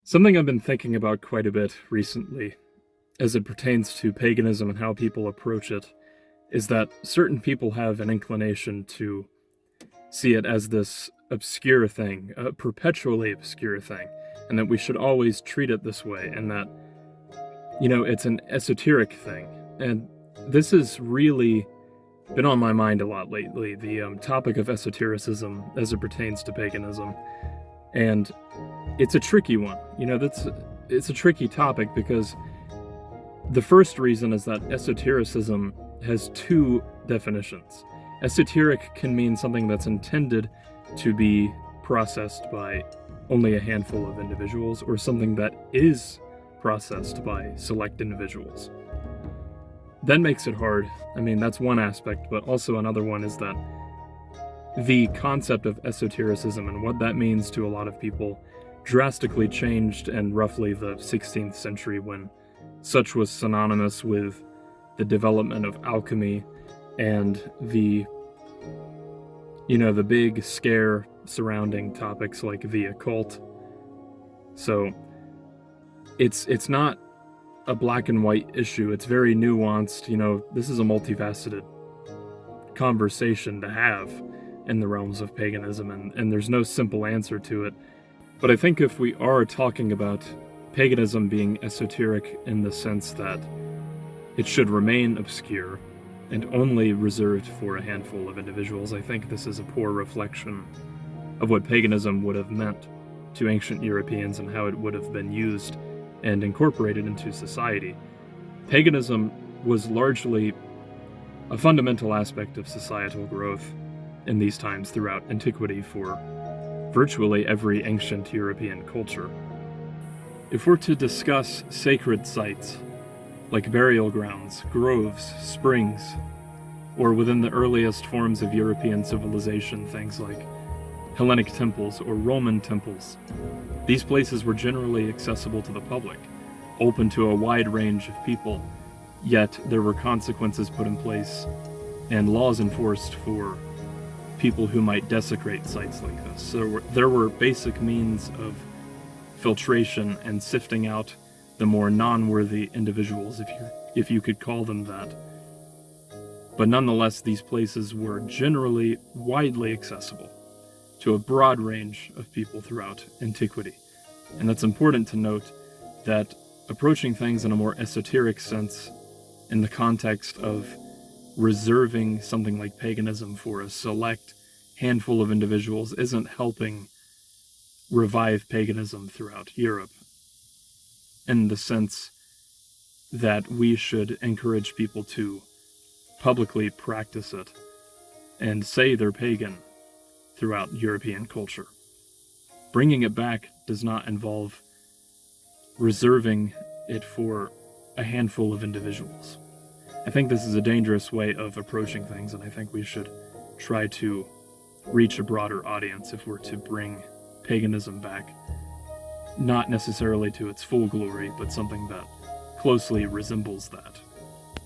Something I've been thinking about quite a bit recently, as it pertains to paganism and how people approach it, is that certain people have an inclination to see it as this obscure thing, a perpetually obscure thing, and that we should always treat it this way, and that, it's an esoteric thing. And this has really been on my mind a lot lately, the topic of esotericism as it pertains to paganism. And it's a tricky one. It's a tricky topic because the first reason is that esotericism has two definitions. Esoteric can mean something that's intended to be processed by only a handful of individuals, or something that is processed by select individuals. That makes it hard. That's one aspect, but also another one is that the concept of esotericism and what that means to a lot of people drastically changed in roughly the 16th century, when such was synonymous with the development of alchemy and the big scare surrounding topics like the occult. So it's not a black and white issue. It's very nuanced. This is a multifaceted conversation to have in the realms of paganism, and there's no simple answer to it. But I think if we are talking about paganism being esoteric in the sense that it should remain obscure and only reserved for a handful of individuals, I think this is a poor reflection of what paganism would have meant to ancient Europeans and how it would have been used and incorporated into society. Paganism was largely a fundamental aspect of societal growth in these times throughout antiquity for virtually every ancient European culture. If we're to discuss sacred sites, like burial grounds, groves, springs, or within the earliest forms of European civilization, things like Hellenic temples or Roman temples, these places were generally accessible to the public, open to a wide range of people, yet there were consequences put in place and laws enforced for people who might desecrate sites like this. So there were basic means of filtration and sifting out the more non-worthy individuals, if you could call them that. But nonetheless, these places were generally widely accessible to a broad range of people throughout antiquity. And it's important to note that approaching things in a more esoteric sense, in the context of reserving something like paganism for a select handful of individuals, isn't helping revive paganism throughout Europe, in the sense that we should encourage people to publicly practice it and say they're pagan throughout European culture. Bringing it back does not involve reserving it for a handful of individuals. I think this is a dangerous way of approaching things, and I think we should try to reach a broader audience if we're to bring paganism back, not necessarily to its full glory, but something that closely resembles that.